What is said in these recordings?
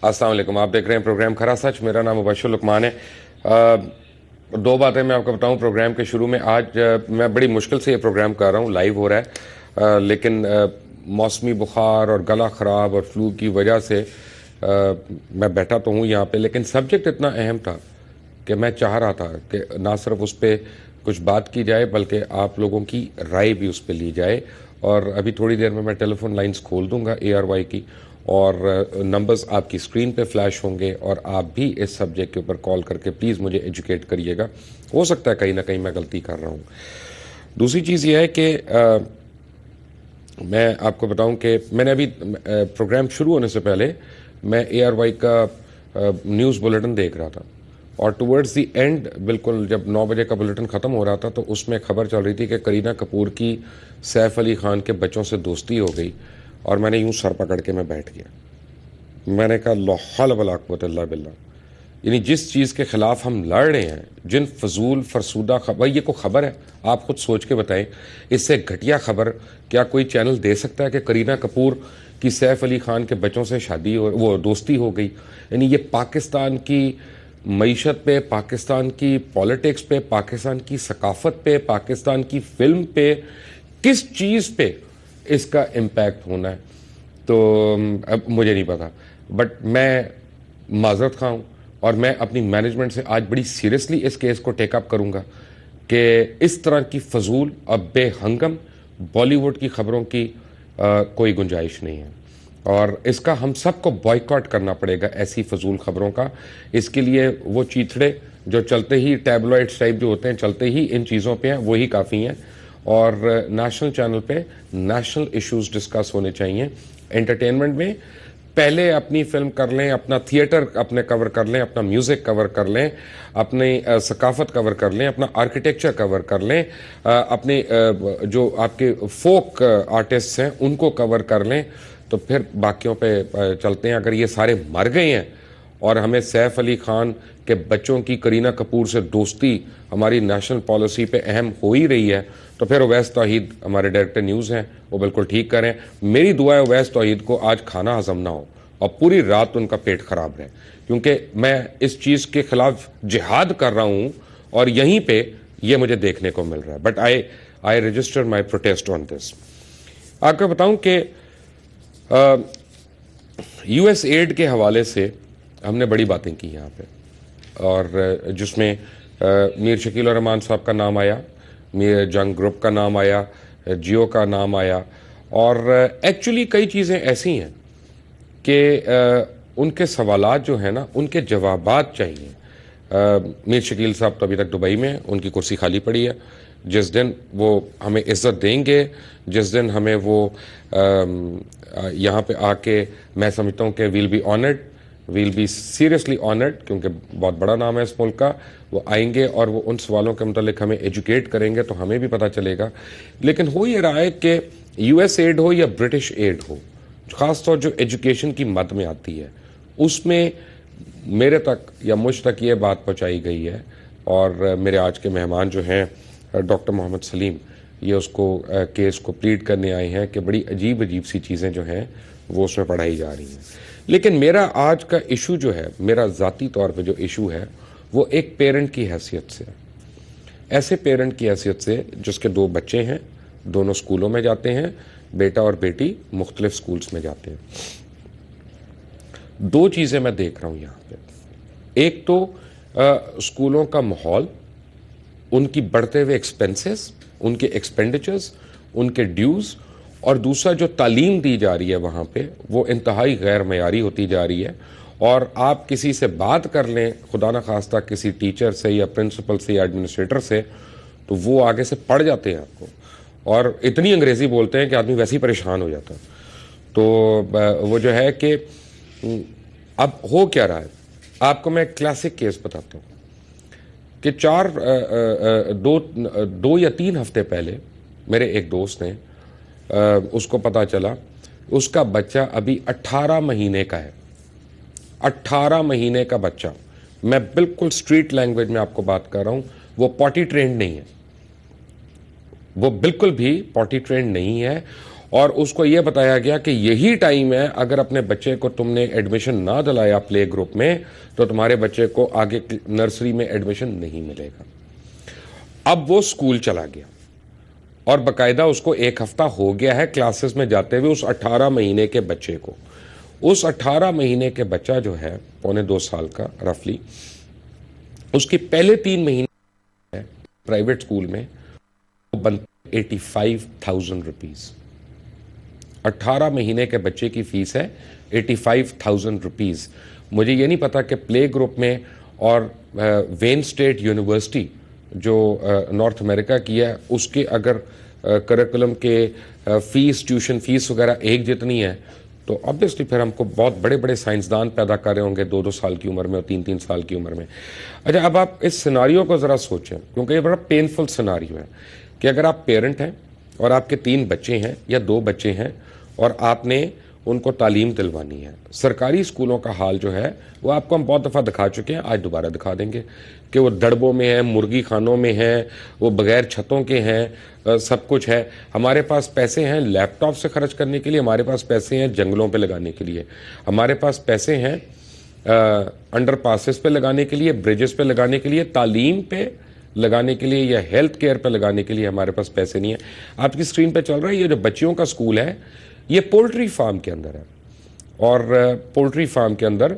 अस्सलाम वालेकुम। आप देख रहे हैं प्रोग्राम खरा सच। मेरा नाम मुबशर लुकमान है। दो बातें मैं आपको बताऊं प्रोग्राम के शुरू में। आज मैं बड़ी मुश्किल से ये प्रोग्राम कर रहा हूं, लाइव हो रहा है, लेकिन मौसमी बुखार और गला ख़राब और फ्लू की वजह से मैं बैठा तो हूं यहाँ पे, लेकिन सब्जेक्ट इतना अहम था कि मैं चाह रहा था कि ना सिर्फ उस पर कुछ बात की जाए बल्कि आप लोगों की राय भी उस पर ली जाए। और अभी थोड़ी देर में मैं टेलीफोन लाइंस खोल दूंगा ARY की, और नंबर्स आपकी स्क्रीन पे फ्लैश होंगे, और आप भी इस सब्जेक्ट के ऊपर कॉल करके प्लीज़ मुझे एजुकेट करिएगा। हो सकता है कहीं ना कहीं मैं गलती कर रहा हूँ। दूसरी चीज़ ये है कि मैं आपको बताऊं कि मैंने अभी प्रोग्राम शुरू होने से पहले मैं ARY का न्यूज़ बुलेटिन देख रहा था, और टुवर्ड्स द एंड बिल्कुल जब 9 बजे का बुलेटिन ख़त्म हो रहा था तो उसमें खबर चल रही थी कि करीना कपूर की सैफ अली खान के बच्चों से दोस्ती हो गई। और मैंने यूं सर पकड़ के मैं बैठ गया। मैंने कहा ला हौला वला कुव्वता इल्ला बिल्लाह। यानी जिस चीज़ के ख़िलाफ़ हम लड़ रहे हैं, जिन फजूल फरसूदा खबर, ये कोई ख़बर है? आप खुद सोच के बताएं, इससे घटिया खबर क्या कोई चैनल दे सकता है कि करीना कपूर की सैफ अली खान के बच्चों से शादी हो, वो दोस्ती हो गई? यानी ये पाकिस्तान की मईशत पे, पाकिस्तान की पॉलिटिक्स पे, पाकिस्तान की सकाफत पे, पाकिस्तान की फिल्म पे, किस चीज़ पे इसका इम्पैक्ट होना है तो अब मुझे नहीं पता। बट मैं माजरत खा हूँ, और मैं अपनी मैनेजमेंट से आज बड़ी सीरियसली इस केस को टेकअप करूँगा कि इस तरह की फजूल अब बेहंगम बॉलीवुड की खबरों की कोई गुंजाइश नहीं है, और इसका हम सबको बॉयकॉट करना पड़ेगा, ऐसी फजूल खबरों का। इसके लिए वो चीथड़े जो चलते ही टैबलॉइड्स टाइप जो होते हैं, चलते ही इन चीज़ों पे हैं, वही काफ़ी हैं। और नेशनल चैनल पे नेशनल इश्यूज डिस्कस होने चाहिए। एंटरटेनमेंट में पहले अपनी फिल्म कर लें, अपना थिएटर अपने कवर कर लें, अपना म्यूज़िक कवर कर लें, अपनी सकाफत कवर कर लें, अपना आर्किटेक्चर कवर कर लें, अपने जो आपके फोक आर्टिस्ट्स हैं उनको कवर कर लें, तो फिर बाकियों पे चलते हैं। अगर ये सारे मर गए हैं और हमें सैफ अली खान के बच्चों की करीना कपूर से दोस्ती हमारी नेशनल पॉलिसी पे अहम हो ही रही है, तो फिर उवैस तौहीद हमारे डायरेक्टर न्यूज़ हैं, वो बिल्कुल ठीक करें। मेरी दुआ है उवैस तौहीद को आज खाना हजम ना हो और पूरी रात उनका पेट खराब रहे, क्योंकि मैं इस चीज़ के खिलाफ जिहाद कर रहा हूँ और यहीं पे ये मुझे देखने को मिल रहा है। But I register my protest on this. आपको बताऊं कि US एड के हवाले से हमने बड़ी बातें की यहाँ पे, और जिसमें मीर शकील और रहमान साहब का नाम आया, मीर जंग ग्रुप का नाम आया, जियो का नाम आया, और एक्चुअली कई चीज़ें ऐसी हैं कि उनके सवालात जो है ना, उनके जवाबात चाहिए। मीर शकील साहब तो अभी तक दुबई में, उनकी कुर्सी खाली पड़ी है। जिस दिन वो हमें इज्जत देंगे, जिस दिन हमें वो यहाँ पे आके, मैं समझता हूँ कि we'll be honoured, we'll be seriously honoured, क्योंकि बहुत बड़ा नाम है इस मुल्क का। वो आएंगे और वो उन सवालों के मतलब हमें एजुकेट करेंगे, तो हमें भी पता चलेगा। लेकिन हो ये रहा है कि US एड हो या ब्रिटिश एड हो, ख़ासतौर जो एजुकेशन की मद में आती है, उसमें मेरे तक या मुझ तक ये बात पहुँचाई गई है, और मेरे आज के मेहमान जो हैं डॉक्टर मोहम्मद सलीम, ये उसको केस को प्लीड करने आए हैं कि बड़ी अजीब अजीब सी चीज़ें जो हैं वो उसमें पढ़ाई जा रही हैं। लेकिन मेरा आज का इशू जो है, मेरा ज़ाती तौर पे जो इशू है, वो एक पेरेंट की हैसियत से, ऐसे पेरेंट की हैसियत से जिसके 2 बच्चे हैं, दोनों स्कूलों में जाते हैं, बेटा और बेटी मुख्तलिफ स्कूल्स में जाते हैं। 2 चीज़ें मैं देख रहा हूँ यहाँ पे। एक तो स्कूलों का माहौल, उनकी बढ़ते हुए एक्सपेंसेस, उनके एक्सपेंडिचर्स, उनके ड्यूज़, और दूसरा जो तालीम दी जा रही है वहाँ पे, वो इंतहाई गैर मयारी होती जा रही है। और आप किसी से बात कर लें, खुदा न खास्ता किसी टीचर से या प्रिंसिपल से या एडमिनिस्ट्रेटर से, तो वो आगे से पढ़ जाते हैं आपको, और इतनी अंग्रेज़ी बोलते हैं कि आदमी वैसे ही परेशान हो जाता है। तो वो जो है कि अब हो क्या रहा है, आपको मैं क्लासिक केस बताता हूँ कि 2 या 3 हफ्ते पहले मेरे एक दोस्त ने, उसको पता चला उसका बच्चा अभी 18 महीने का है। 18 महीने का बच्चा, मैं बिल्कुल स्ट्रीट लैंग्वेज में आपको बात कर रहा हूं, वो पॉटी ट्रेंड नहीं है, वो बिल्कुल भी पॉटी ट्रेंड नहीं है। और उसको यह बताया गया कि यही टाइम है, अगर अपने बच्चे को तुमने एडमिशन ना दिलाया प्ले ग्रुप में तो तुम्हारे बच्चे को आगे नर्सरी में एडमिशन नहीं मिलेगा। अब वो स्कूल चला गया और बकायदा उसको 1 हफ्ता हो गया है क्लासेस में जाते हुए उस 18 महीने के बच्चे को। उस 18 महीने के बच्चा जो है, पौने 2 साल का रफली, उसके पहले 3 महीने प्राइवेट स्कूल में वो बनते 85,000 रुपीज। 18 महीने के बच्चे की फीस है 85,000 रुपीज। मुझे ये नहीं पता कि प्ले ग्रुप में और वेन स्टेट यूनिवर्सिटी जो नॉर्थ अमेरिका की है उसके अगर करिकुलम के फीस, ट्यूशन फीस वगैरह एक जितनी है तो ऑब्वियसली फिर हमको बहुत बड़े बड़े साइंसदान पैदा कर रहे होंगे 2-2 साल की उम्र में और 3-3 साल की उम्र में। अच्छा, अब आप इस सिनारियो को ज़रा सोचें, क्योंकि ये बड़ा पेनफुल सिनारियो है कि अगर आप पेरेंट हैं और आपके 3 बच्चे हैं या 2 बच्चे हैं और आपने उनको तालीम दिलवानी है। सरकारी स्कूलों का हाल जो है वो आपको हम बहुत दफ़ा दिखा चुके हैं, आज दोबारा दिखा देंगे कि वो दड़बों में है, मुर्गी खानों में है, वो बगैर छतों के हैं, सब कुछ है। हमारे पास पैसे हैं लैपटॉप से खर्च करने के लिए, हमारे पास पैसे हैं जंगलों पे लगाने के लिए, हमारे पास पैसे हैं अंडर पासेस पे लगाने के लिए, ब्रिजेस पे लगाने के लिए, तालीम पे लगाने के लिए या हेल्थ केयर पे लगाने के लिए हमारे पास पैसे नहीं है। आपकी स्क्रीन पे चल रहा है ये जो बच्चियों का स्कूल है, ये पोल्ट्री फार्म के अंदर है और पोल्ट्री फार्म के अंदर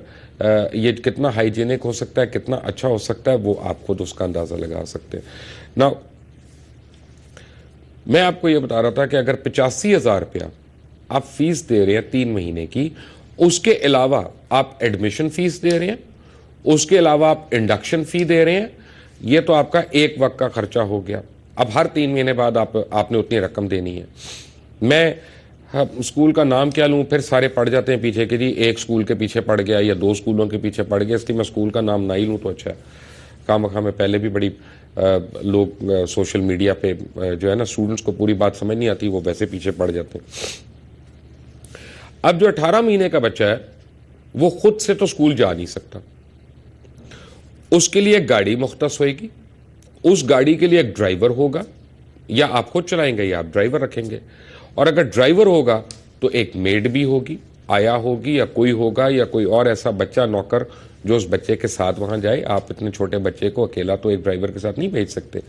ये कितना हाइजीनिक हो सकता है, कितना अच्छा हो सकता है, वो आप खुद उसका अंदाजा लगा सकते हैं। नाउ मैं आपको ये बता रहा था कि अगर 85,000 रुपया आप फीस दे रहे हैं 3 महीने की, उसके अलावा आप एडमिशन फीस दे रहे हैं, उसके अलावा आप इंडक्शन फी दे रहे हैं, ये तो आपका एक वक्त का खर्चा हो गया। अब हर 3 महीने बाद आपने उतनी रकम देनी है। मैं स्कूल का नाम क्या लूं, फिर सारे पड़ जाते हैं पीछे कि जी एक स्कूल के पीछे पड़ गया या 2 स्कूलों के पीछे पड़ गया, इसलिए मैं स्कूल का नाम ना ही लूं तो अच्छा है। खामखा में पहले भी बड़ी लोग सोशल मीडिया पे जो है ना, स्टूडेंट्स को पूरी बात समझ नहीं आती, वो वैसे पीछे पड़ जाते हैं। अब जो 18 महीने का बच्चा है वो खुद से तो स्कूल जा नहीं सकता, उसके लिए एक गाड़ी मुख्तस होगी, उस गाड़ी के लिए एक ड्राइवर होगा, या आप खुद चलाएंगे या आप ड्राइवर रखेंगे, और अगर ड्राइवर होगा तो एक मेड भी होगी, आया होगी या कोई होगा या कोई और ऐसा बच्चा नौकर जो उस बच्चे के साथ वहां जाए। आप इतने छोटे बच्चे को अकेला तो एक ड्राइवर के साथ नहीं भेज सकते।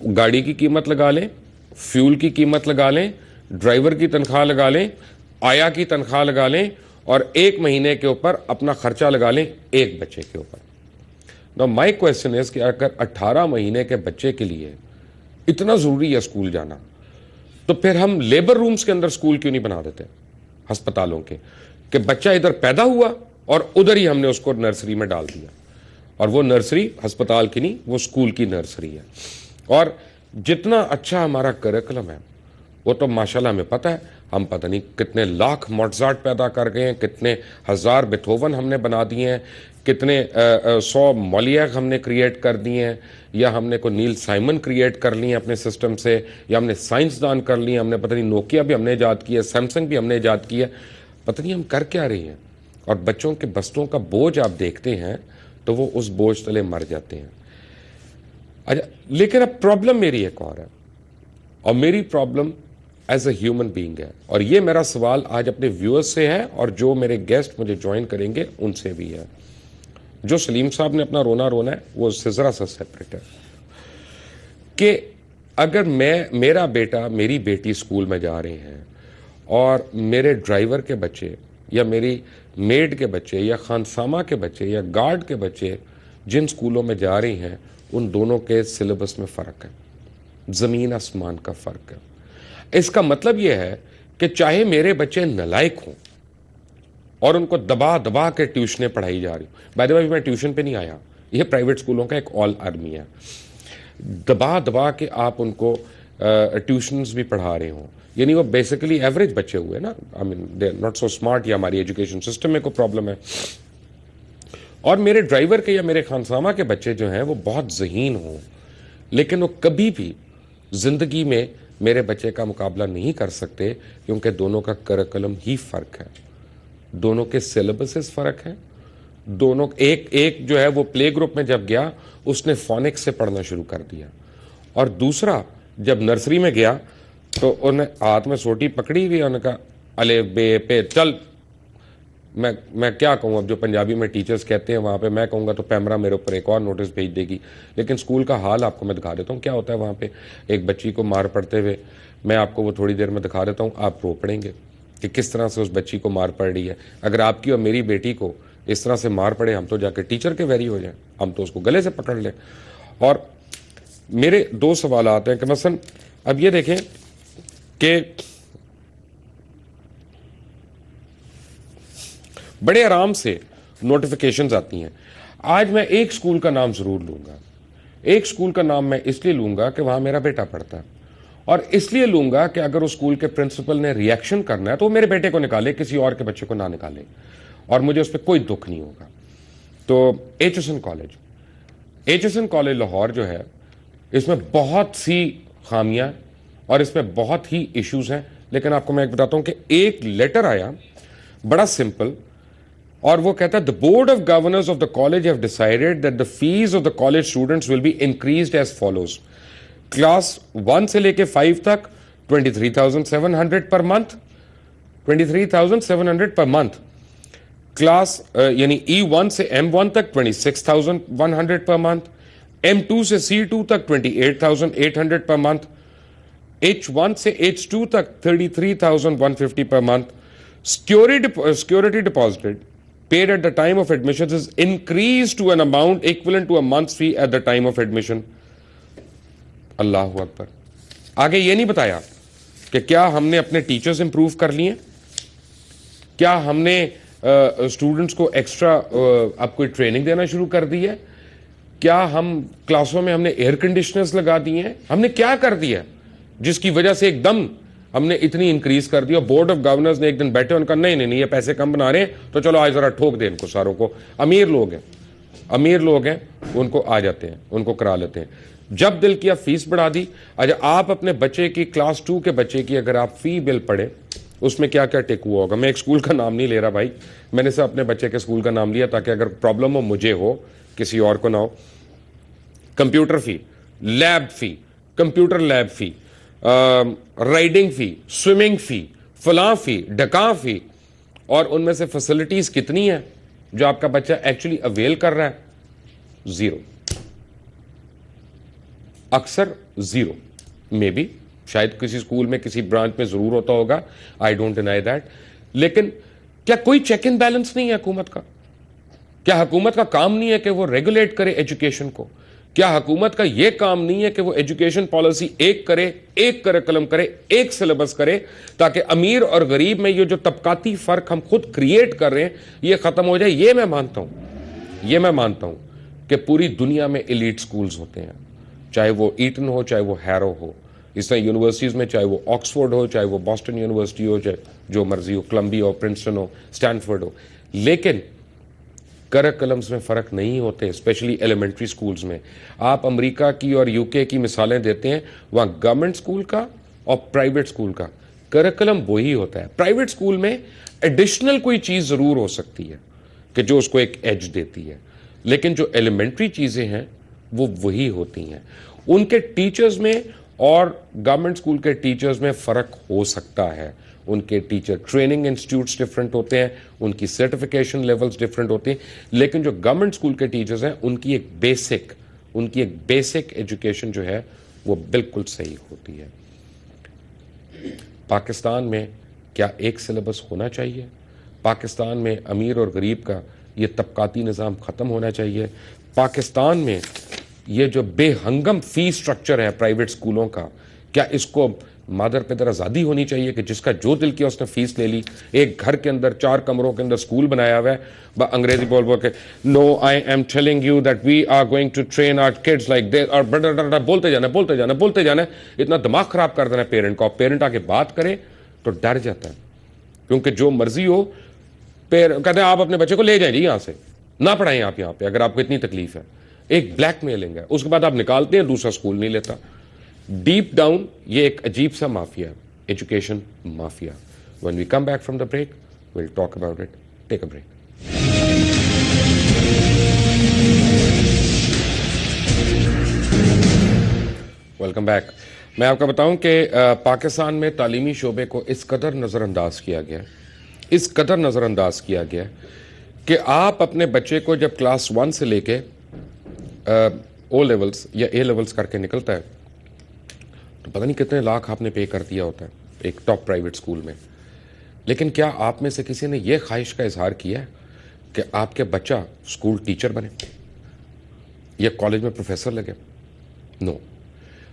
गाड़ी की कीमत लगा लें, फ्यूल की कीमत लगा लें, ड्राइवर की तनख्वाह लगा लें, आया की तनख्वाह लगा लें और 1 महीने के ऊपर अपना खर्चा लगा लें एक बच्चे के ऊपर। नाउ माय क्वेश्चन इज कि अगर 18 महीने के बच्चे के लिए इतना जरूरी है स्कूल जाना, तो फिर हम लेबर रूम्स के अंदर स्कूल क्यों नहीं बना देते अस्पतालों के, कि बच्चा इधर पैदा हुआ और उधर ही हमने उसको नर्सरी में डाल दिया, और वो नर्सरी अस्पताल की नहीं, वो स्कूल की नर्सरी है। और जितना अच्छा हमारा करिकुलम है वो तो माशाल्लाह हमें पता है, हम पता नहीं कितने लाख मोज़ार्ट पैदा कर गए हैं, कितने हजार बेथोवन हमने बना दिए हैं, कितने 100 मॉलियर हमने क्रिएट कर दिए हैं, या हमने को नील साइमन क्रिएट कर लिए अपने सिस्टम से, या हमने साइंसदान कर लिए, हमने पता नहीं नोकिया भी हमने ईजाद किया, सैमसंग भी हमने ईजाद किया, पता नहीं हम कर क्या रहे हैं। और बच्चों के बस्तों का बोझ आप देखते हैं तो वो उस बोझ तले मर जाते हैं। अच्छा, लेकिन अब प्रॉब्लम मेरी एक और है, और मेरी problem as a human being है, और ये मेरा सवाल आज अपने व्यूअर्स से है और जो मेरे गेस्ट मुझे ज्वाइन करेंगे उनसे भी है। जो सलीम साहब ने अपना रोना रोना है वो उससे जरा सा सेपरेट है, कि अगर मेरा बेटा मेरी बेटी स्कूल में जा रहे हैं और मेरे ड्राइवर के बच्चे या मेरी मेड के बच्चे या खानसामा के बच्चे या गार्ड के बच्चे जिन स्कूलों में जा रहे हैं, उन दोनों के सिलेबस में फ़र्क है, ज़मीन आसमान का फ़र्क है। इसका मतलब यह है कि चाहे मेरे बच्चे नलायक हों और उनको दबा दबा के ट्यूशनें पढ़ाई जा रही, बाय द वे मैं ट्यूशन पे नहीं आया, यह प्राइवेट स्कूलों का एक ऑल आर्मी है, दबा दबा के आप उनको ट्यूशन्स भी पढ़ा रहे हों, यानी वो बेसिकली एवरेज बच्चे हुए ना, I mean they are not so smart, या हमारी एजुकेशन सिस्टम में कोई प्रॉब्लम है। और मेरे ड्राइवर के या मेरे खानसामा के बच्चे जो हैं वो बहुत ज़हीन हों, लेकिन वो कभी भी ज़िंदगी में मेरे बच्चे का मुकाबला नहीं कर सकते, क्योंकि दोनों का करिकुलम ही फ़र्क है, दोनों के सिलेबसेस फ़र्क हैं, दोनों एक जो है वो प्ले ग्रुप में जब गया उसने फोनिक्स से पढ़ना शुरू कर दिया, और दूसरा जब नर्सरी में गया तो उन्हें हाथ में सोटी पकड़ी हुई, उन्होंने कहा अले बे पे चल। मैं क्या कहूँ, अब जो पंजाबी में टीचर्स कहते हैं वहाँ पे, मैं कहूँगा तो पैमरा मेरे ऊपर एक और नोटिस भेज देगी। लेकिन स्कूल का हाल आपको मैं दिखा देता हूँ क्या होता है वहाँ पे एक बच्ची को मार पड़ते हुए। मैं आपको वो थोड़ी देर में दिखा देता हूँ, आप रो पड़ेंगे कि किस तरह से उस बच्ची को मार पड़ रही है। अगर आपकी और मेरी बेटी को इस तरह से मार पड़े, हम तो जाकर टीचर के वेरी हो जाएं, हम तो उसको गले से पकड़ लें। और मेरे दो सवाल आते हैं कि मसलन अब ये देखें कि बड़े आराम से नोटिफिकेशंस आती हैं। आज मैं एक स्कूल का नाम जरूर लूंगा, एक स्कूल का नाम मैं इसलिए लूंगा कि वहां मेरा बेटा पढ़ता है, और इसलिए लूंगा कि अगर उस स्कूल के प्रिंसिपल ने रिएक्शन करना है तो वो मेरे बेटे को निकाले, किसी और के बच्चे को ना निकाले, और मुझे उस पर कोई दुख नहीं होगा। तो एचएसएन कॉलेज लाहौर जो है, इसमें बहुत सी खामियां और इसमें बहुत ही इश्यूज हैं। लेकिन आपको मैं एक बताता हूं कि एक लेटर आया बड़ा सिंपल, और वो कहता है the board of governors of the college have decided that the fees of the college students will be increased as follows. Class 1 से लेके 5 तक 23,700 per month, 23,700 per month. Class यानी E1 से M1 तक 26,100 पर मंथ, M2 से C2 तक 28,800 per month, H1 से H2 तक 33,150 per month. Security deposited paid at the time of admission is increased to an amount equivalent to a month's fee at the time of admission. अल्लाहु अकबर। आगे ये नहीं बताया कि क्या हमने अपने टीचर्स इंप्रूव कर लिए, क्या हमने स्टूडेंट्स को एक्स्ट्रा अब कोई ट्रेनिंग देना शुरू कर दी है, क्या हम क्लासों में हमने एयर कंडीशनर्स लगा दिए हैं, हमने क्या कर दिया जिसकी वजह से एकदम हमने इतनी इंक्रीज कर दिया। बोर्ड ऑफ गवर्नर्स ने एक दिन बैठे, उनका नहीं ये पैसे कम बना रहे हैं तो चलो आज जरा ठोक दे इनको सारों को। अमीर लोग हैं उनको आ जाते हैं, उनको करा लेते हैं। जब दिल किया फीस बढ़ा दी। अच्छा, आप अपने बच्चे की क्लास 2 के बच्चे की अगर आप फी बिल पढ़े, उसमें क्या क्या टेक हुआ होगा। मैं एक स्कूल का नाम नहीं ले रहा भाई, मैंने सिर्फ अपने बच्चे के स्कूल का नाम लिया ताकि अगर प्रॉब्लम हो मुझे हो, किसी और को ना हो। कंप्यूटर फी, लैब फी, कंप्यूटर लैब फी, राइडिंग फी, स्विमिंग फी, फलां फी, ढका फी, और उनमें से फैसिलिटीज कितनी है जो आपका बच्चा एक्चुअली अवेल कर रहा है? जीरो, अक्सर जीरो। मे बी शायद किसी स्कूल में किसी ब्रांच में जरूर होता होगा, आई डोंट डिनाई दैट। लेकिन क्या कोई चेक एंड बैलेंस नहीं है हुकूमत का? क्या हुकूमत का काम नहीं है कि वो रेगुलेट करे एजुकेशन को? क्या हुकूमत का यह काम नहीं है कि वो एजुकेशन पॉलिसी एक करिकुलम करे, एक सिलेबस करे, ताकि अमीर और गरीब में ये जो तबकाती फर्क हम खुद क्रिएट कर रहे हैं ये खत्म हो जाए? ये मैं मानता हूं कि पूरी दुनिया में एलीट स्कूल्स होते हैं, चाहे वो ईटन हो, चाहे वो हैरो हो, इस तरह यूनिवर्सिटीज में, चाहे वो ऑक्सफोर्ड हो, चाहे वो बॉस्टन यूनिवर्सिटी हो, चाहे जो मर्जी हो, कोलंबिया हो, प्रिंसटन हो, स्टैनफोर्ड हो। लेकिन करिकुलम्स में फ़र्क नहीं होते, स्पेशली एलिमेंट्री स्कूल्स में। आप अमेरिका की और यूके की मिसालें देते हैं, वहाँ गवर्नमेंट स्कूल का और प्राइवेट स्कूल का करिकुलम वही होता है। प्राइवेट स्कूल में एडिशनल कोई चीज़ ज़रूर हो सकती है कि जो उसको एक एज देती है, लेकिन जो एलिमेंट्री चीज़ें हैं वो वही होती हैं। उनके टीचर्स में और गवर्नमेंट स्कूल के टीचर्स में फ़र्क हो सकता है। उनके टीचर ट्रेनिंग इंस्टीट्यूट्स डिफरेंट होते हैं, उनकी सर्टिफिकेशन लेवल्स डिफरेंट होते हैं, लेकिन जो गवर्नमेंट स्कूल के टीचर्स हैं उनकी एक बेसिक एजुकेशन जो है वो बिल्कुल सही होती है। पाकिस्तान में क्या एक सिलेबस होना चाहिए? पाकिस्तान में अमीर और गरीब का ये तबकाती निज़ाम ख़त्म होना चाहिए। पाकिस्तान में ये जो बेहंगम फी स्ट्रक्चर है प्राइवेट स्कूलों का, क्या इसको मादर पिदर आज़ादी होनी चाहिए कि जिसका जो दिल किया उसने फीस ले ली? एक घर के अंदर 4 कमरों के अंदर स्कूल बनाया हुआ है, अंग्रेजी बोल के no I am telling you that we are going to train our kids like this, और बोलते जाना, इतना दिमाग खराब कर देना पेरेंट को। पेरेंट आके बात करे तो डर जाता है, क्योंकि जो मर्जी हो कहते हैं आप अपने बच्चे को ले जाए जी यहाँ से, ना पढ़ाएं आप यहाँ पे अगर आपको इतनी तकलीफ है। एक ब्लैकमेलिंग है, उसके बाद आप निकालते हैं, दूसरा स्कूल नहीं लेता। डीप डाउन ये एक अजीब सा mafia, education mafia. When we come back from the break will talk about it. Take a break. Welcome back. मैं आपको बताऊं कि पाकिस्तान में तालीमी शोबे को इस कदर नज़रअंदाज किया गया, इस कदर नज़रअंदाज किया गया कि आप अपने बच्चे को जब क्लास 1 से लेके ओ लेवल्स या ए लेवल्स करके निकलता है तो पता नहीं कितने लाख आपने पे कर दिया होता है एक टॉप प्राइवेट स्कूल में। लेकिन क्या आप में से किसी ने यह ख्वाहिश का इजहार किया है कि आपके बच्चा स्कूल टीचर बने या कॉलेज में प्रोफेसर लगे? नो,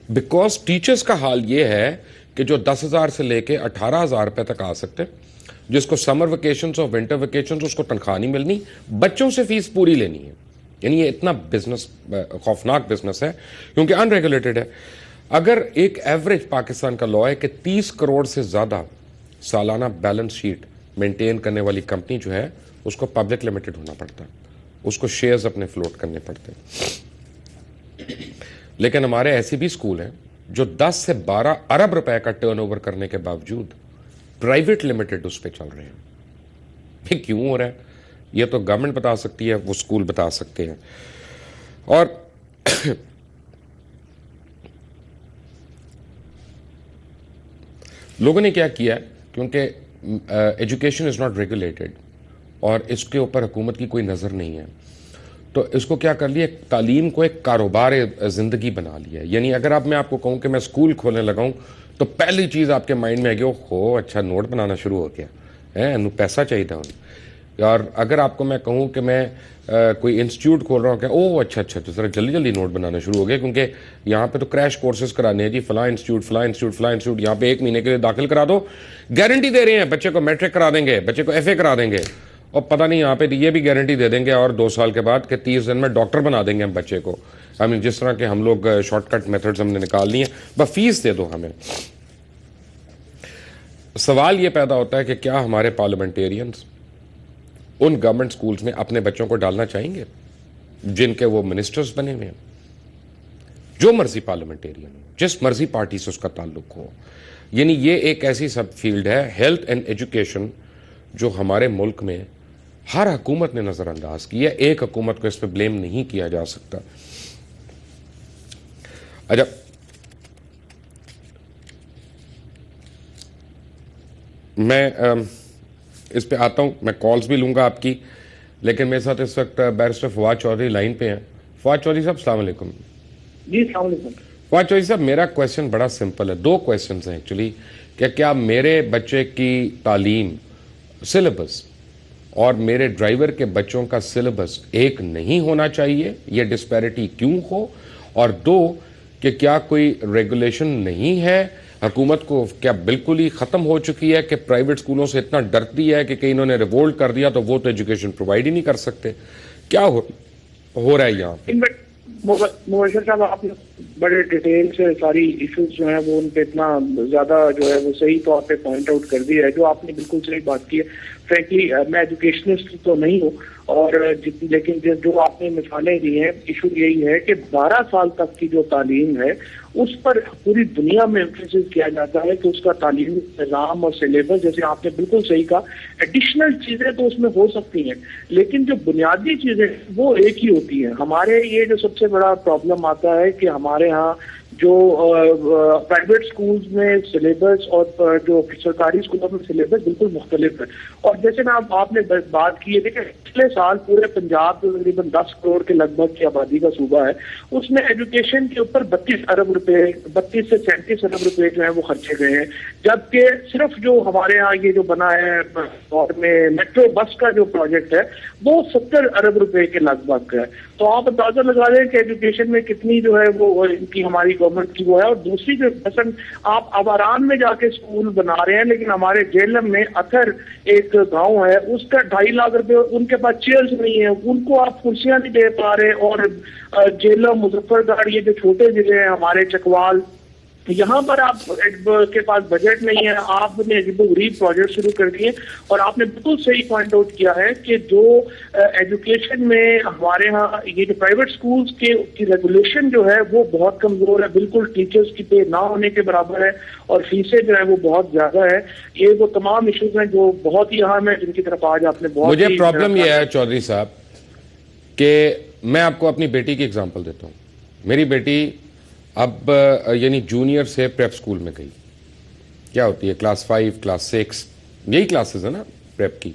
बिकॉज टीचर्स का हाल यह है कि जो 10,000 से लेके 18,000 रुपए तक आ सकते हैं, जिसको समर वेकेशन और विंटर वेकेशन उसको तनख्वाह नहीं मिलनी, बच्चों से फीस पूरी लेनी है। यानी ये इतना बिजनेस खौफनाक बिजनेस है क्योंकि अनरेगुलेटेड है। अगर एक एवरेज पाकिस्तान का लॉ है कि 30 करोड़ से ज्यादा सालाना बैलेंस शीट मेंटेन करने वाली कंपनी जो है उसको पब्लिक लिमिटेड होना पड़ता है, उसको शेयर्स अपने फ्लोट करने पड़ते हैं। लेकिन हमारे ऐसे भी स्कूल हैं जो 10 से 12 अरब रुपए का टर्नओवर करने के बावजूद प्राइवेट लिमिटेड उस पर चल रहे हैं। ये क्यों हो रहा है? ये तो गवर्नमेंट बता सकती है, वो स्कूल बता सकते हैं। और लोगों ने क्या किया, क्योंकि एजुकेशन इज नॉट रेगुलेटेड और इसके ऊपर हुकूमत की कोई नजर नहीं है, तो इसको क्या कर लिया, तालीम को एक कारोबार जिंदगी बना लिया। यानी अगर अब मैं आपको कहूं कि मैं स्कूल खोलने लगाऊं तो पहली चीज आपके माइंड में आएगी, हो अच्छा नोट बनाना शुरू हो गया है, पैसा चाहिए था। और अगर आपको मैं कहूं कि मैं कोई इंस्टीट्यूट खोल रहा हूं, क्या ओह अच्छा अच्छा तो जरा जल्दी जल्दी नोट बनाना शुरू हो गया, क्योंकि यहाँ पे तो क्रैश कोर्सेज कराने हैं जी, फला इंस्टीट्यूट फला इंस्टीट्यूट फला इंस्टीट्यूट, यहाँ पे 1 महीने के लिए दाखिल करा दो, गारंटी दे रहे हैं बच्चे को मैट्रिक करा देंगे, बच्चे को FA करा देंगे, और पता नहीं यहाँ पे ये भी गारंटी दे देंगे और 2 साल के बाद कि 30 दिन में डॉक्टर बना देंगे हम बच्चे को। आई मीन जिस तरह के हम लोग शॉर्टकट मेथड्स हमने निकाल लिए, बस फीस दे दो हमें। सवाल ये पैदा होता है कि क्या हमारे पार्लियामेंटेरियंस उन गवर्नमेंट स्कूल्स में अपने बच्चों को डालना चाहेंगे जिनके वो मिनिस्टर्स बने हुए हैं? जो मर्जी पार्लियामेंटेरियन हो, जिस मर्जी पार्टी से उसका ताल्लुक हो। यानी ये एक ऐसी सब फील्ड है, हेल्थ एंड एजुकेशन, जो हमारे मुल्क में हर हुकूमत ने नजरअंदाज किया। एक हुकूमत को इस पर ब्लेम नहीं किया जा सकता। अच्छा, मैं इस पे आता हूं, मैं कॉल्स भी लूंगा आपकी, लेकिन मेरे साथ इस वक्त बैरिस्टर फवाद चौधरी लाइन पे हैं। फवाद चौधरी साहब अस्सलाम वालेकुम। जी अस्सलाम वालेकुम। फवाद चौधरी साहब, मेरा क्वेश्चन बड़ा सिंपल है, 2 क्वेश्चन हैं एक्चुअली। क्या मेरे बच्चे की तालीम सिलेबस और मेरे ड्राइवर के बच्चों का सिलेबस एक नहीं होना चाहिए, ये डिस्पैरिटी क्यों हो? और 2, कि क्या कोई रेगुलेशन नहीं है हुकूमत को, क्या बिल्कुल ही खत्म हो चुकी है कि प्राइवेट स्कूलों से इतना डरती है कि कहीं इन्होंने रिवोल्ट कर दिया तो वो तो एजुकेशन प्रोवाइड ही नहीं कर सकते? क्या हो रहा है यहाँ पे? मुबशर साहब, आपने बड़े डिटेल से सारी इश्यूज जो है वो उन पे इतना ज्यादा जो है वो सही तौर पे पॉइंट आउट कर दिया है, जो आपने बिल्कुल सही बात की है। फ्रैंकली मैं एजुकेशनिस्ट तो नहीं हूँ, और लेकिन जो आपने मिसालें दी हैं, इशू यही है कि 12 साल तक की जो तालीम है उस पर पूरी दुनिया में एम्फेसिस किया जाता है कि उसका तालीमी निज़ाम और सिलेबस, जैसे आपने बिल्कुल सही कहा, एडिशनल चीजें तो उसमें हो सकती हैं, लेकिन जो बुनियादी चीजें वो एक ही होती हैं। हमारे ये जो सबसे बड़ा प्रॉब्लम आता है कि हमारे यहाँ जो प्राइवेट स्कूल्स में सिलेबस और जो सरकारी स्कूलों में सिलेबस बिल्कुल मुख्तलिफ है। और जैसे ना आपने बात की है, देखिए पिछले साल पूरे पंजाब में तकरीबन 10 करोड़ के लगभग की आबादी का सूबा है, उसमें एजुकेशन के ऊपर 32 अरब रुपए, 32 से 37 अरब रुपए जो है वो खर्चे गए हैं। जबकि सिर्फ जो हमारे यहाँ ये जो बना है और में मेट्रो बस का जो प्रोजेक्ट है वो 70 अरब रुपए के लगभग है। तो आप अंदाजा लगा रहे हैं कि एजुकेशन में कितनी जो है वो इनकी हमारी गवर्नमेंट की वो है। और दूसरी जो पसंद, आप अवारान में जाके स्कूल बना रहे हैं, लेकिन हमारे जेलम में अथर एक गांव है, उसका 2.5 लाख रुपए, उनके पास चेयर्स नहीं है, उनको आप कुर्सियां नहीं दे पा रहे। और जेलम, मुजफ्फरगढ़, ये जो छोटे जिले हैं हमारे, चकवाल, यहाँ पर आप के पास बजट नहीं है, आपने गरीब प्रोजेक्ट शुरू कर दिए। और आपने बिल्कुल सही पॉइंट आउट किया है कि जो एजुकेशन में हमारे यहाँ ये जो प्राइवेट स्कूल्स की रेगुलेशन जो है वो बहुत कमजोर है, बिल्कुल टीचर्स की पे ना होने के बराबर है, और फीसें जो है वो बहुत ज्यादा है। ये वो तमाम इश्यूज हैं जो बहुत ही अहम है, जिनकी तरफ आज आपने बहुत। मुझे प्रॉब्लम यह है चौधरी साहब कि मैं आपको अपनी बेटी की एग्जाम्पल देता हूँ। मेरी बेटी अब यानी जूनियर से प्रेप स्कूल में गई, क्या होती है क्लास 5 क्लास 6 यही क्लासेस है ना प्रेप की।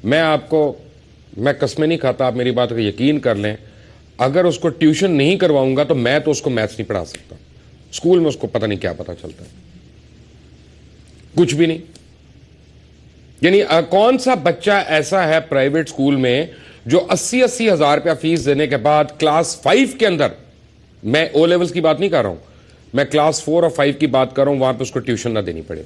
मैं कसमें नहीं खाता, आप मेरी बात का यकीन कर लें, अगर उसको ट्यूशन नहीं करवाऊंगा तो मैं तो उसको मैथ्स नहीं पढ़ा सकता। स्कूल में उसको पता नहीं क्या पता चलता है, कुछ भी नहीं। यानी कौन सा बच्चा ऐसा है प्राइवेट स्कूल में जो 80-80 हजार रुपया फीस देने के बाद क्लास 5 के अंदर, मैं ओ लेवल्स की बात नहीं कर रहा हूं, मैं क्लास 4 और 5 की बात कर रहा हूं, वहां पे उसको ट्यूशन ना देनी पड़े।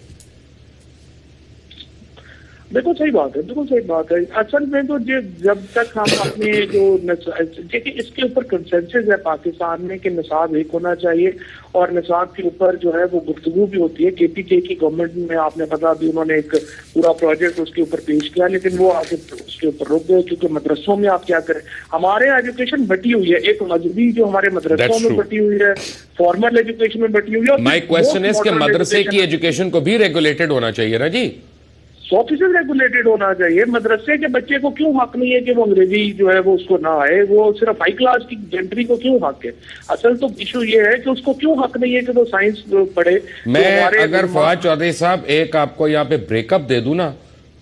बिल्कुल सही बात है, बिल्कुल सही बात है। असल में तो जब तक हम अपने जो देखिए इसके ऊपर कंसेंसस है पाकिस्तान में कि निसाब एक होना चाहिए और निसाब के ऊपर जो है वो गुफ्तगू भी होती है। KPK की गवर्नमेंट में आपने पता भी उन्होंने एक पूरा प्रोजेक्ट उसके ऊपर पेश किया, लेकिन वो आगे उसके ऊपर रुक गए क्योंकि मदरसों में आप क्या करें, हमारे एजुकेशन बटी हुई है, एक मजहबी जो हमारे मदरसों में बटी हुई है, फॉर्मल एजुकेशन में बटी हुई है। माय क्वेश्चन इज कि मदरसे की एजुकेशन को भी रेगुलेटेड होना चाहिए ना जी, 100% रेगुलेटेड होना चाहिए। मदरसे के बच्चे को क्यों हक नहीं है कि वो अंग्रेजी जो है वो उसको ना आए, वो सिर्फ हाई क्लास की जेंट्री को क्यों हक है? असल तो इशू ये है कि उसको क्यों हक नहीं है कि वो साइंस पढ़े। मैं अगर फवाद चौधरी साहब एक आपको यहाँ पे ब्रेकअप दे दूं ना,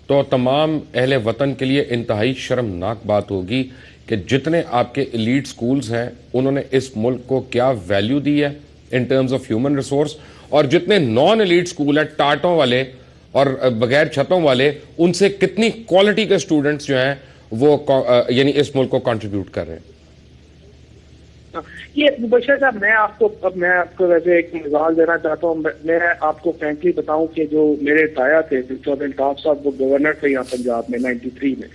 तो तमाम अहले वतन के लिए इंतहाई शर्मनाक बात होगी कि जितने आपके एलीट स्कूल्स हैं उन्होंने इस मुल्क को क्या वैल्यू दी है in terms of human resource, और जितने नॉन एलीट स्कूल है टाटों वाले और बगैर छतों वाले, उनसे कितनी क्वालिटी के स्टूडेंट्स जो हैं वो यानी इस मुल्क को कंट्रीब्यूट कर रहे हैं। ये मुबशर साहब मैं आपको वैसे एक मिसाल देना चाहता हूँ। मैं आपको फ्रेंकली बताऊं कि जो मेरे ताया थे चौधरी अल्ताफ साहब, वो गवर्नर थे यहाँ पंजाब में 93 में,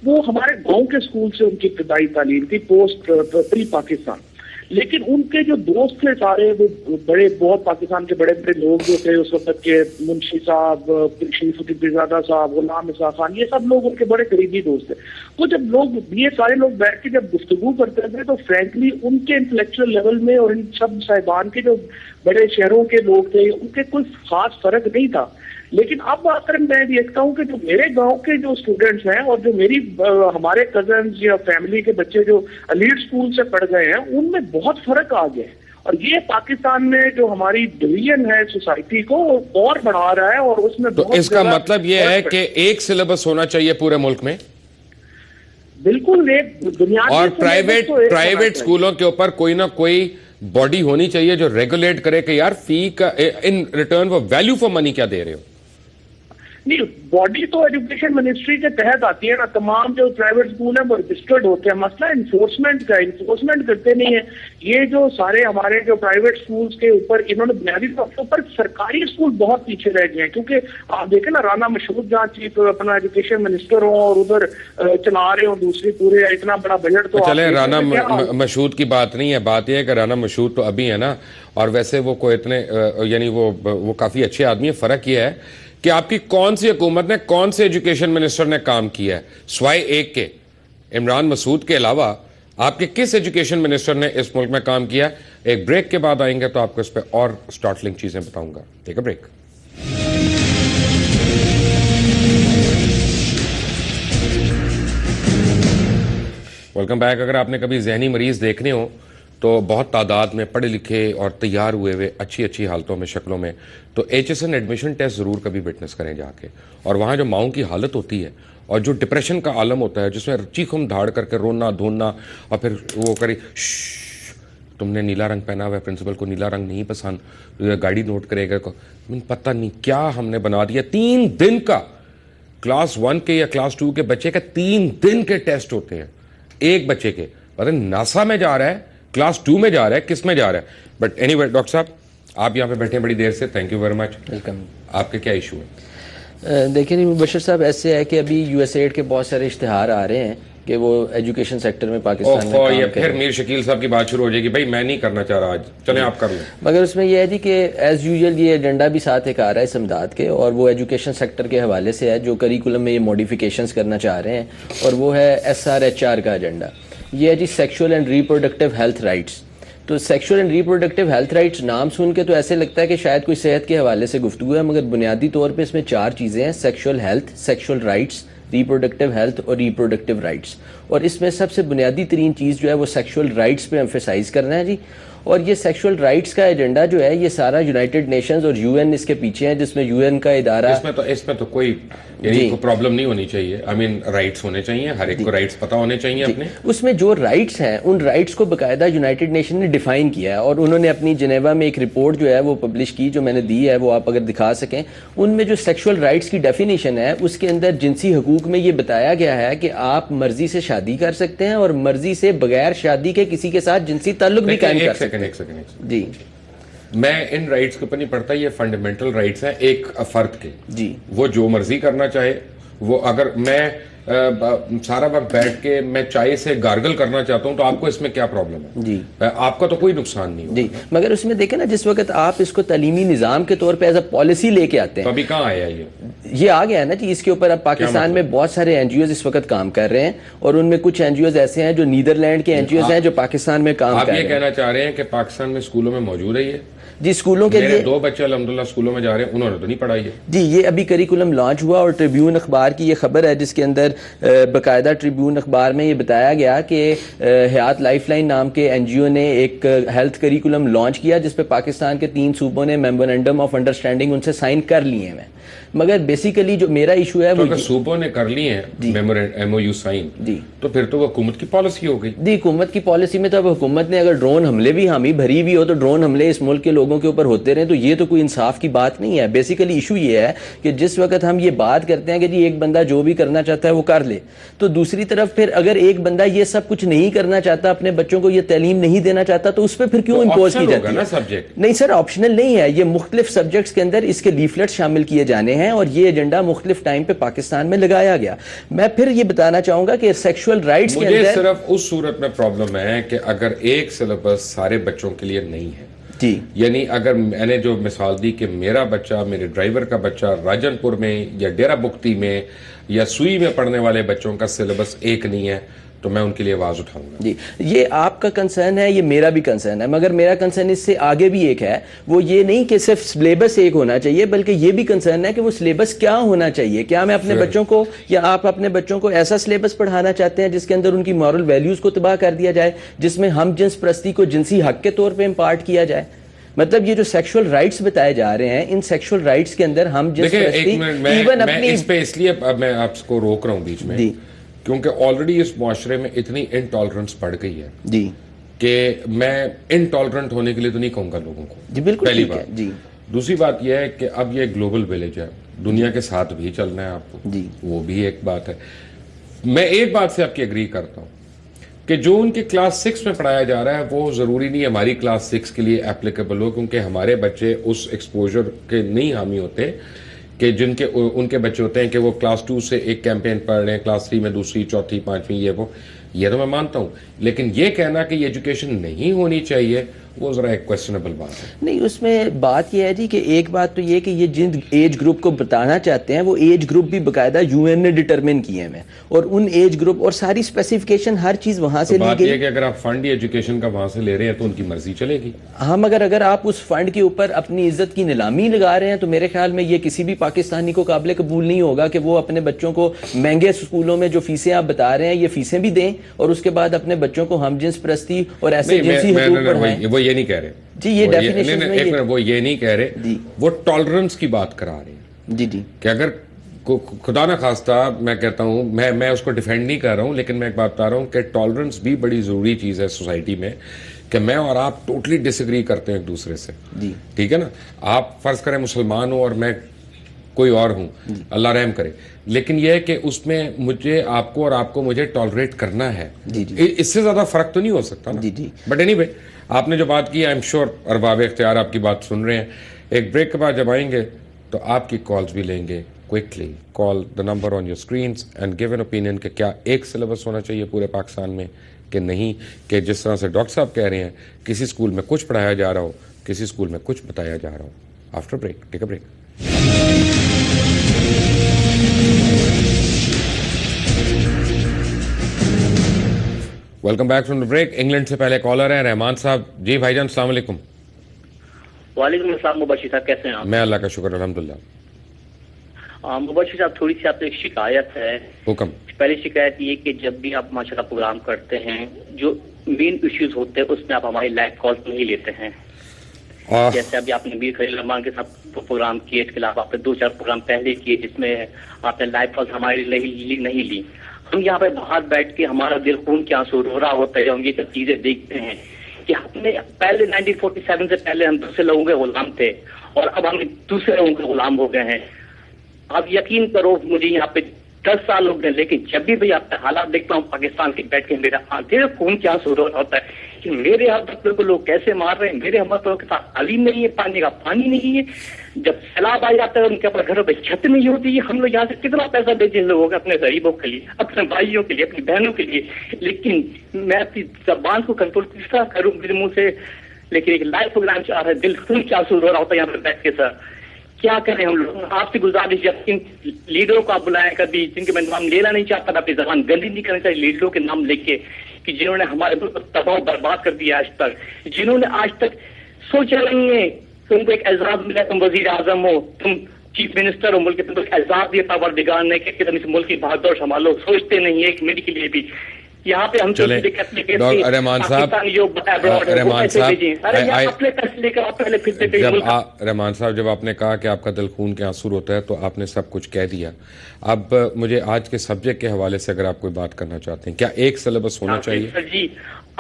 वो हमारे गांव के स्कूल से उनकी इब्तदाई तालीम थी पोस्ट प्री पाकिस्तान। लेकिन उनके जो दोस्त थे सारे वो बड़े बहुत पाकिस्तान के बड़े बड़े लोग जो थे उस वक्त के, मुंशी साहब, शरीफुद्दीन पीरजादा साहब, गुलाम इसा खान, ये सब लोग उनके बड़े करीबी दोस्त थे। तो जब लोग ये सारे लोग बैठ के जब गुफ्तगू करते थे तो फ्रैंकली उनके इंटेलेक्चुअल लेवल में और इन सब साहिबान के जो बड़े शहरों के लोग थे उनके कोई खास फर्क नहीं था। लेकिन अब आकर मैं देखता हूँ कि जो मेरे गांव के जो स्टूडेंट्स हैं और जो हमारे कजन्स या फैमिली के बच्चे जो एलीट स्कूल से पढ़ गए हैं, उनमें बहुत फर्क आ गया है। और ये पाकिस्तान में जो हमारी डिवीजन है सोसाइटी को और बढ़ा रहा है। और उसमें तो इसका मतलब ये है कि एक सिलेबस होना चाहिए पूरे मुल्क में, बिल्कुल एक बुनियादी, और प्राइवेट स्कूलों के ऊपर कोई ना कोई बॉडी होनी चाहिए जो रेगुलेट करे कि यार फी का in return for value for money क्या दे रहे हो। नहीं, बॉडी तो एजुकेशन मिनिस्ट्री के तहत आती है ना। तमाम जो प्राइवेट स्कूल हैं वो रजिस्टर्ड होते हैं। मसला इन्फोर्समेंट का, इन्फोर्समेंट करते नहीं है। ये जो सारे हमारे जो प्राइवेट स्कूल्स के ऊपर इन्होंने बुनियादी तौर के ऊपर, सरकारी स्कूल बहुत पीछे रह गए हैं। क्योंकि आप देखें ना, राना मशहूद जहाँ चीफ अपना एजुकेशन मिनिस्टर हो और उधर चला रहे हो दूसरी पूरे इतना बड़ा बजट, तो चले राना मशहूद की बात नहीं है, बात यह है कि राना मशहूद तो अभी है ना, और वैसे वो कोई इतने यानी वो काफी अच्छे आदमी है। फर्क यह है कि आपकी कौन सी हुकूमत ने, कौन से एजुकेशन मिनिस्टर ने काम किया है, स्वाय एक के इमरान मसूद के अलावा आपके किस एजुकेशन मिनिस्टर ने इस मुल्क में काम किया। एक ब्रेक के बाद आएंगे तो आपको इस पर और स्टार्टलिंग चीजें बताऊंगा। Take a break. Welcome back. अगर आपने कभी जहनी मरीज देखने हो तो बहुत तादाद में पढ़े लिखे और तैयार हुए हुए अच्छी हालतों में, शक्लों में, तो HSN एडमिशन टेस्ट ज़रूर कभी विटनेस करें जाके। और वहाँ जो माओं की हालत होती है और जो डिप्रेशन का आलम होता है, जिसमें चीखम धाड़ करके रोना धोना और फिर वो करी, तुमने नीला रंग पहना हुआ है, प्रिंसिपल को नीला रंग नहीं पसंद, गाड़ी नोट करेगा, पता नहीं क्या हमने बना दिया। 3 दिन का क्लास 1 के या क्लास 2 के बच्चे का 3 दिन के टेस्ट होते हैं एक बच्चे के। पता नहीं नासा में जा रहा है, क्लास 2 में जा रहा है, किस में जा रहा है। बट एनीवे, डॉक्टर साहब आप यहाँ पे बैठे हैं बड़ी देर से, thank you very much. Welcome. आपके क्या इशू है? देखिए नहीं मुबशर साहब, ऐसे है कि अभी USAID के बहुत सारे इश्तिहार आ रहे हैं कि वो एजुकेशन सेक्टर में पाकिस्तान में काम ये फिर मीर शकील साहब की बात शुरू हो जाएगी, भाई मैं नहीं करना चाह रहा आज, चलें आप कर लें। मगर उसमें यह है जी कि एज यूजुअल ये एजेंडा भी साथ एक आ रहा है समदाद के, और वो एजुकेशन सेक्टर के हवाले से है जो करिकुलम में ये मॉडिफिकेशंस करना चाह रहे हैं, और वो है SRHR का एजेंडा। ये है जी sexual and reproductive health rights. तो sexual and reproductive health rights नाम सुन के तो ऐसे लगता है कि शायद कोई सेहत के हवाले से गुफ्तगू है, मगर बुनियादी तौर पे इसमें 4 चीज़ें हैं: sexual health, sexual rights, reproductive health और रिप्रोडक्टिव राइट्स। और इसमें सबसे बुनियादी तरीन चीज़ जो है वो सेक्सुअल राइट्स पे एम्फेसाइज करना है जी। और ये सेक्सुअल राइट्स का एजेंडा जो है ये सारा यूनाइटेड नेशंस और यूएन इसके पीछे है, जिसमें यूएन का इदारा इसमें तो कोई प्रॉब्लम नहीं होनी चाहिए। आई मीन राइट्स होने चाहिए, हर एक को राइट्स पता होने चाहिए अपने। उसमें जो राइट्स हैं उन राइट्स को बकायदा यूनाइटेड नेशन ने डिफाइन किया है और उन्होंने अपनी जिनेवा में एक रिपोर्ट जो है वो पब्लिश की, जो मैंने दी है, वो आप अगर दिखा सकें। उनमें जो सेक्सुअल राइट्स की डेफिनेशन है उसके अंदर जिनसी हकूक में ये बताया गया है कि आप मर्जी से शादी कर सकते हैं और मर्जी से बगैर शादी के किसी के साथ जिनसी ताल्लुक भी कायम कर सकते हैं। एक सेकंड जी, मैं इन राइट्स के ऊपर नहीं पढ़ता, ये फंडामेंटल राइट्स हैं एक फर्द के। जी, वो जो मर्जी करना चाहे, वो अगर मैं सारा वक्त बैठ के मैं चाय से गार्गल करना चाहता हूं तो आपको इसमें क्या प्रॉब्लम है? जी, आपका तो कोई नुकसान नहीं हो। जी, मगर उसमें देखें ना, जिस वक्त आप इसको तालीमी निजाम के तौर पे एज अ पॉलिसी लेके आते हैं, तो अभी कहाँ आया ये आ गया है ना जी। इसके ऊपर अब पाकिस्तान में बहुत सारे एनजीओ इस वक्त काम कर रहे हैं और उनमें कुछ एनजीओ ऐसे हैं जो नीदरलैंड के एनजीओ हैं जो पाकिस्तान में काम कर रहे हैं। आप ये कहना चाह रहे हैं कि पाकिस्तान में स्कूलों में मौजूद है ये? जी, स्कूलों के लिए 2 बच्चे अल्हम्दुलिल्लाह स्कूलों में जा रहे हैं, उन्होंने तो नहीं पढ़ाई है। जी, ये अभी करिकुलम लॉन्च हुआ और ट्रिब्यून अखबार की ये खबर है जिसके अंदर बकायदा ट्रिब्यून अखबार में ये बताया गया कि हयात लाइफलाइन नाम के एनजीओ ने एक हेल्थ करिकुलम लॉन्च किया जिसपे पाकिस्तान के 3 सूबों ने मेमोरेंडम ऑफ अंडरस्टैंडिंग उनसे साइन कर लिए हैं। मगर बेसिकली जो मेरा इशू है तो अगर सूबों ने कर लिए हैं एमओयू साइन, जी, तो फिर तो वो हुकूमत की पॉलिसी हो गई। जी, हुकूमत की पॉलिसी में तो अब हुकूमत ने अगर ड्रोन हमले भी हामी भरी भी हो तो ड्रोन हमले इस मुल्क के लोगों के ऊपर होते रहे, तो ये तो कोई इंसाफ की बात नहीं है। बेसिकली इशू ये है कि जिस वक्त हम ये बात करते हैं कि जी एक बंदा जो भी करना चाहता है वो कर ले, तो दूसरी तरफ फिर अगर एक बंदा ये सब कुछ नहीं करना चाहता, अपने बच्चों को ये तालीम नहीं देना चाहता, तो उस पर फिर क्यों इम्पोज की जाती है? सब्जेक्ट नहीं सर, ऑप्शनल नहीं है, ये मुख्तलिफ सब्जेक्ट्स के अंदर इसके लीफलेट शामिल किए जाने हैं और ये एजेंडा मुख्तलिफ टाइम पे पाकिस्तान में लगाया गया। मैं फिर ये बताना चाहूंगा कि सेक्सुअल राइट्स के अंदर सिर्फ उस सूरत में प्रॉब्लम है कि अगर एक सिलेबस सारे बच्चों के लिए नहीं है, जी, यानी अगर मैंने जो मिसाल दी कि मेरा बच्चा, मेरे ड्राइवर का बच्चा राजनपुर में या डेरा बुख्ती में या सुई में पढ़ने वाले बच्चों का सिलेबस एक नहीं है, तो मैं उनके लिए आवाज उठाऊंगा। जी, ये आपका कंसर्न है, ये मेरा भी कंसर्न है, मगर मेरा कंसर्न इससे आगे भी एक है। वो ये नहीं कि सिर्फ सिलेबस एक होना चाहिए, बल्कि ये भी कंसर्न है कि वो सिलेबस क्या होना चाहिए। क्या मैं अपने बच्चों को या आप अपने बच्चों को ऐसा सिलेबस पढ़ाना चाहते हैं जिसके अंदर उनकी मॉरल वैल्यूज को तबाह कर दिया जाए, जिसमें हम जिन्स परस्ती को जिनसी हक के तौर पर इम्पार्ट किया जाए? मतलब ये जो सेक्सुअल राइट्स बताए जा रहे हैं, इन सेक्सुअल राइट्स के अंदर हम जिस इवन अपनी इस पे इसलिए मैं आपको रोक रहा हूं बीच में, क्योंकि ऑलरेडी इस मुआशरे में इतनी इनटॉलरेंस बढ़ गई है जी कि मैं इनटॉलरेंट होने के लिए तो नहीं कहूंगा लोगों को। जी, बिल्कुल पहली बात जी। दूसरी बात यह है कि अब ये ग्लोबल विलेज है, दुनिया के साथ भी चलना है आपको जी, वो भी एक बात है। मैं एक बात से आपकी एग्री करता हूं कि जो उनके क्लास 6 में पढ़ाया जा रहा है वो जरूरी नहीं हमारी क्लास 6 के लिए एप्लीकेबल हो, क्योंकि हमारे बच्चे उस एक्सपोजर के नहीं हामी होते कि जिनके उनके बच्चे होते हैं कि वो क्लास 2 से एक कैंपेन पढ़ रहे हैं, क्लास 3 में दूसरी, चौथी, पांचवी, ये तो मैं मानता हूं। लेकिन ये कहना कि ये एजुकेशन नहीं होनी चाहिए, वो जरा एक क्वेश्चनेबल बात है। नहीं, उसमें बात यह है जी कि एक बात तो ये कि ये जिन एज ग्रुप को बताना चाहते हैं वो एज ग्रुप भी बकायदा यूएन ने डिटरमिन किए हैं और उन एज ग्रुप और सारी स्पेसिफिकेशन हर चीज वहां से ली गई है। कि अगर आप फंड एजुकेशन का वहां से ले रहे हैं तो उनकी मर्जी चलेगी। हाँ, मगर अगर आप उस फंड के ऊपर अपनी इज्जत की नीलामी लगा रहे हैं तो मेरे ख्याल में ये किसी भी पाकिस्तानी को काबिल कबूल नहीं होगा कि वो अपने बच्चों को महंगे स्कूलों में जो फीसें आप बता रहे हैं ये फीसें भी दें और उसके बाद अपने बच्चों को हम जिन्स परस्ती और ऐसे जिनसी हकूक पढ़ाएं। वो ये नहीं कह रहे जी, ये डेफिनेशन में एक मिनट, वो ये नहीं कह रहे, वो टॉलरेंस की बात करा रहे हैं। जी जी, कि अगर खुदा ना खास्ता, मैं कहता हूं, मैं उसको डिफेंड नहीं कर रहा हूं, लेकिन मैं एक बात बता रहा हूं कि टॉलरेंस भी बड़ी जरूरी चीज है सोसाइटी में, कि मैं और आप टोटली डिसएग्री करते हैं एक दूसरे से, ठीक है ना। आप फर्ज करें मुसलमान हो और मैं कोई और हूं, अल्लाह रहम करे, लेकिन यह है कि उसमें मुझे आपको और आपको मुझे टॉलरेट करना है। इससे ज्यादा फर्क तो नहीं हो सकता ना। बट एनीवे, आपने जो बात की, आई एम श्योर अरबाब इख्तियार आपकी बात सुन रहे हैं। एक ब्रेक के बाद जब आएंगे तो आपकी कॉल्स भी लेंगे। Quickly call the number on your screen and give an opinion कि क्या एक सिलेबस होना चाहिए पूरे पाकिस्तान में कि नहीं, कि जिस तरह से डॉक्टर साहब कह रहे हैं किसी स्कूल में कुछ पढ़ाया जा रहा हो, किसी स्कूल में कुछ बताया जा रहा हो। After break, take a break. Welcome back from the break. England से पहले कॉलर है रहमान साहब। जी भाईजान, अस्सलाम वालेकुम। वालेकुम अस्सलाम। मुबशिर साहब कैसे हैं आप? मैं अल्लाह का शुक्र, अल्हम्दुलिल्लाह। मुबशिर साहब, थोड़ी सी आपसे एक शिकायत है। हुक्म। पहली शिकायत ये कि जब भी आप माशाल्लाह प्रोग्राम करते हैं, जो मेन इश्यूज होते हैं उसमें आप हमारी लाइव कॉल नहीं लेते हैं। जैसे अभी आपने मीर खलील रहमान के साथ प्रोग्राम किए, इसके अलावा आपने 2-4 प्रोग्राम पहले किए जिसमें आपने लाइव कॉल हमारी नहीं ली। हम यहाँ पे बाहर बैठ के हमारा दिल खून के आंसू रो रहा होता है, हम ये सब चीजें देखते हैं कि हमने पहले 1947 से पहले हम दूसरे लोगों के गुलाम थे और अब हम दूसरे लोगों के गुलाम हो गए हैं। आप यकीन करो, मुझे यहाँ पे 10 साल हो गए, लेकिन जब भी आपके हालात देखता हूँ पाकिस्तान के बैठ के मेरा आंखें खून के आंसू रो रहा होता है कि मेरे यहाँ बच्चों को लोग कैसे मार रहे हैं, मेरे हम बच्चों के साथ तालीम नहीं है, पानी का पानी नहीं है, जब सैलाब आ जाता है उनके अपने घरों पे छत नहीं होती है। हम लोग यहाँ से कितना पैसा देते हैं लोगों को, अपने गरीबों के लिए, अपने भाइयों के लिए, अपनी बहनों के लिए, लेकिन मैं अपनी जबान को कंट्रोल किस तरह करूँ मेरे मुंह से। लेकिन एक लाइव प्रोग्राम चाह रहा है, दिल खून के आंसू रो रहा होता है यहाँ पे बैठ के। सर क्या करें हम लोग, आपसे गुजारिश है इन लीडरों को आप बुलाएं कभी, जिनके मैं नाम लेना नहीं चाहता, अपनी जबान गंदी नहीं करनी चाहिए, लीडरों के नाम लेके कि जिन्होंने हमारे मुल्क को तबाह बर्बाद कर दिया आज तक, जिन्होंने आज तक सोचा नहीं है तुमको एक एजाज मिला, तुम वजीर आजम हो, तुम चीफ मिनिस्टर हो मुल्क के, तुमको एजाज दिया परवरदिगार ने कि तुम इस मुल्क की भागदौड़ संभालो, सोचते नहीं है एक मिनट के लिए भी। यहाँ पे हम चले डॉक्टर रहमान साहब, रहमान साहब, जब आपने कहा कि आपका दिल खून के आंसू होता है तो आपने सब कुछ कह दिया। अब मुझे आज के सब्जेक्ट के हवाले से अगर आप कोई बात करना चाहते हैं, क्या एक सिलेबस होना चाहिए? सर जी,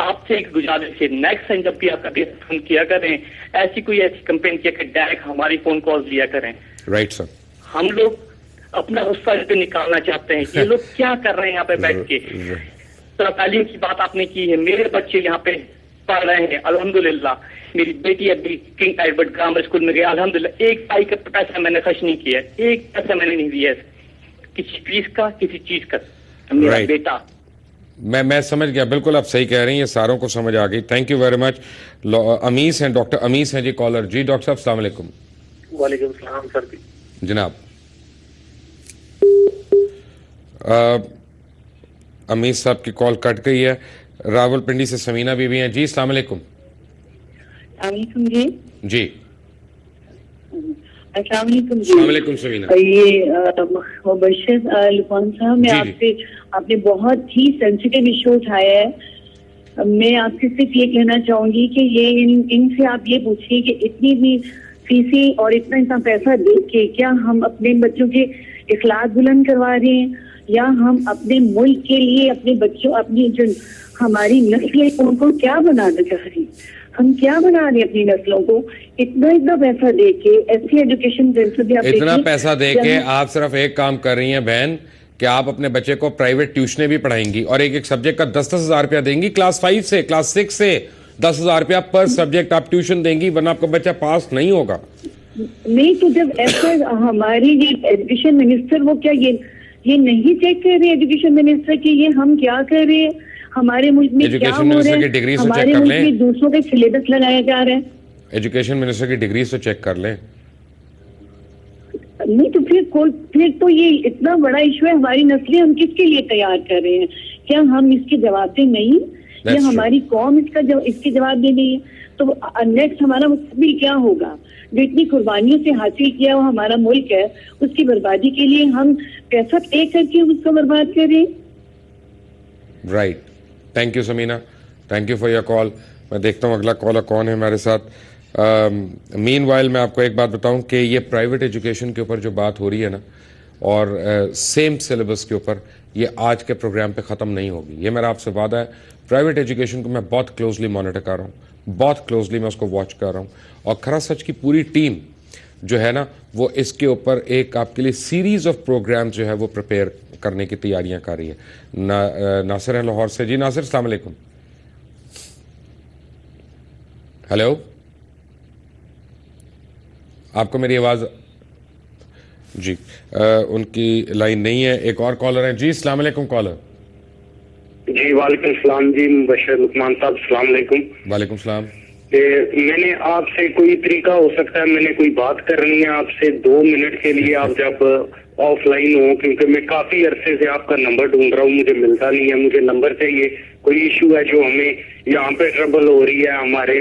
आपसे एक गुजारिश है, नेक्स्ट टाइम जब भी आप कभी फोन किया करें, ऐसी कंपेन किया करें, डायरेक्ट हमारी फोन कॉल लिया करें। Right sir. हम लोग अपना गुस्सा इस पे निकालना चाहते हैं, ये लोग क्या कर रहे हैं यहाँ पे बैठ के। तो तालीम की बात आपने की है, मेरे बच्चे यहाँ पे पढ़ रहे हैं अल्हम्दुलिल्लाह। मेरी बेटी अभी किंग एडवर्ड ग्रामर स्कूल में गई अल्हम्दुलिल्लाह। एक पाई का पैसा मैंने खर्च नहीं किया, एक पैसा मैंने नहीं दिया किसी फीस का, किसी चीज का। मेरा बेटा, मैं समझ गया, बिल्कुल आप सही कह रही हैं, ये सारों को समझ आ गई। Thank you very much. अमीस हैं, डॉक्टर अमीस हैं जी कॉलर। जी डॉक्टर साहब अस्सलाम वालेकुम। वालेकुम सलाम सर जनाब। अमीर साहब की कॉल कट गई है। रावलपिंडी से समीना बीबी हैं। जी अस्सलाम वालेकुम। जी जी अस्सलाम वालेकुम जी। अस्सलाम वालेकुम समीना। ये मुबश्शिर लुकमान साहब, मैं आपसे, आपने बहुत ही सेंसिटिव इशू उठाया है। मैं आपसे सिर्फ ये कहना चाहूंगी कि ये इनसे आप ये पूछिए कि इतनी फीसी और इतना पैसा दे के क्या हम अपने बच्चों के इखलाक बुलंद करवा रहे हैं, या हम अपने मुल्क के लिए अपने बच्चों, अपनी जो हमारी नस्ल है उनको क्या बनाना चाह रहे हैं, हम क्या बना रहे हैं अपनी नस्लों को। इतना पैसा दे के ऐसी एजुकेशन इतना पैसा दे के आप सिर्फ एक काम कर रही हैं बहन कि आप अपने बच्चे को प्राइवेट ट्यूशनें भी पढ़ाएंगी और एक सब्जेक्ट का 10-10 हज़ार रुपया देंगी। क्लास 5 से क्लास 6 से 10 हज़ार रुपया पर सब्जेक्ट आप ट्यूशन देंगी, वरना आपका बच्चा पास नहीं होगा। नहीं तो जब ऐसा हमारी ये एजुकेशन मिनिस्टर, वो क्या ये नहीं चेक कर रहे एजुकेशन मिनिस्टर की ये हम क्या कर रहे हैं, हमारे मुल्क में क्या हो रहा है, हमारे मुल्क में दूसरों के सिलेबस लगाया जा रहा है। एजुकेशन मिनिस्टर की डिग्री से चेक कर लें। नहीं तो फिर तो ये इतना बड़ा इशू है, हमारी नस्लें हम किसके लिए तैयार कर रहे हैं, क्या हम इसके जवाब दे नहीं, या हमारी कौम इसके जवाब दे नहीं है, तो नेक्स्ट हमारा मुस्तकबिल क्या होगा। जो इतनी कुर्बानियों से हासिल किया वो हमारा मुल्क है, उसकी बर्बादी के लिए हम पैसा पे करके उसको बर्बाद करें। Right, thank you Samina, thank you for your call. मैं देखता हूँ अगला कॉलर कौन है हमारे साथ। मीनवाइल मैं आपको एक बात बताऊं कि ये प्राइवेट एजुकेशन के ऊपर जो बात हो रही है ना, और सेम सिलेबस के ऊपर, ये आज के प्रोग्राम पे ख़त्म नहीं होगी। ये मेरा आपसे वादा है। प्राइवेट एजुकेशन को मैं बहुत क्लोजली मॉनिटर कर रहा हूँ, बहुत क्लोजली मैं उसको वॉच कर रहा हूँ, और खरा सच की पूरी टीम जो है ना वो इसके ऊपर एक आपके लिए सीरीज ऑफ प्रोग्राम जो है वो प्रिपेयर करने की तैयारियां कर रही है। नासिर है लाहौर से। जी नासिर अस्सलाम वालेकुम। हेलो, आपको मेरी आवाज? जी उनकी लाइन नहीं है। एक और कॉलर है। जी अस्सलाम वालेकुम कॉलर। जी वालेकुम सलाम जी, मुबश्शिर लुकमान साहब अस्सलाम वालेकुम। वालेकुम सलाम। मैंने आपसे कोई तरीका हो सकता है, मैंने कोई बात करनी है आपसे 2 मिनट के लिए, आप जब ऑफलाइन हो, क्योंकि मैं काफी अरसे से आपका नंबर ढूंढ रहा हूँ, मुझे मिलता नहीं है। मुझे नंबर चाहिए, कोई इशू है जो हमें यहाँ पे ट्रबल हो रही है, हमारे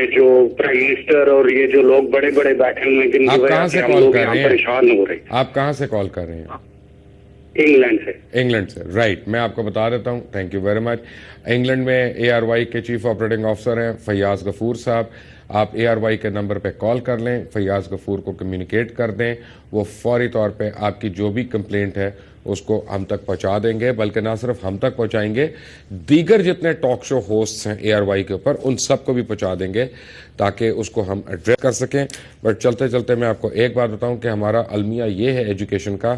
जो प्राइम मिनिस्टर और ये जो लोग बड़े बड़े बैठे हुए हैं, आप कहाँ से कॉल कर रहे हैं? परेशान हो रहे हैं। आप कहाँ से कॉल कर रहे हैं? इंग्लैंड से। इंग्लैंड से, राइट। मैं आपको बता देता हूं, thank you very much. England में ARY के चीफ ऑपरेटिंग ऑफिसर हैं फैयाज गफूर साहब। आप ARY के नंबर पे कॉल कर लें, फैयाज गफूर को कम्युनिकेट कर दें, वो फौरी तौर पे आपकी जो भी कंप्लेंट है उसको हम तक पहुंचा देंगे। बल्कि ना सिर्फ हम तक पहुंचाएंगे, दीगर जितने टॉक शो होस्ट्स हैं ARY के ऊपर उन सबको भी पहुंचा देंगे ताकि उसको हम एड्रेस कर सकें। बट चलते चलते मैं आपको एक बात बताऊं कि हमारा अलमिया ये है एजुकेशन का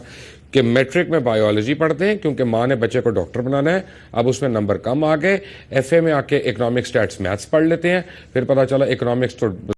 कि मैट्रिक में बायोलॉजी पढ़ते हैं क्योंकि माँ ने बच्चे को डॉक्टर बनाना है, अब उसमें नंबर कम आ गए। FA में आके इकोनॉमिक्स, स्टैट्स, मैथ्स पढ़ लेते हैं, फिर पता चला इकोनॉमिक्स तो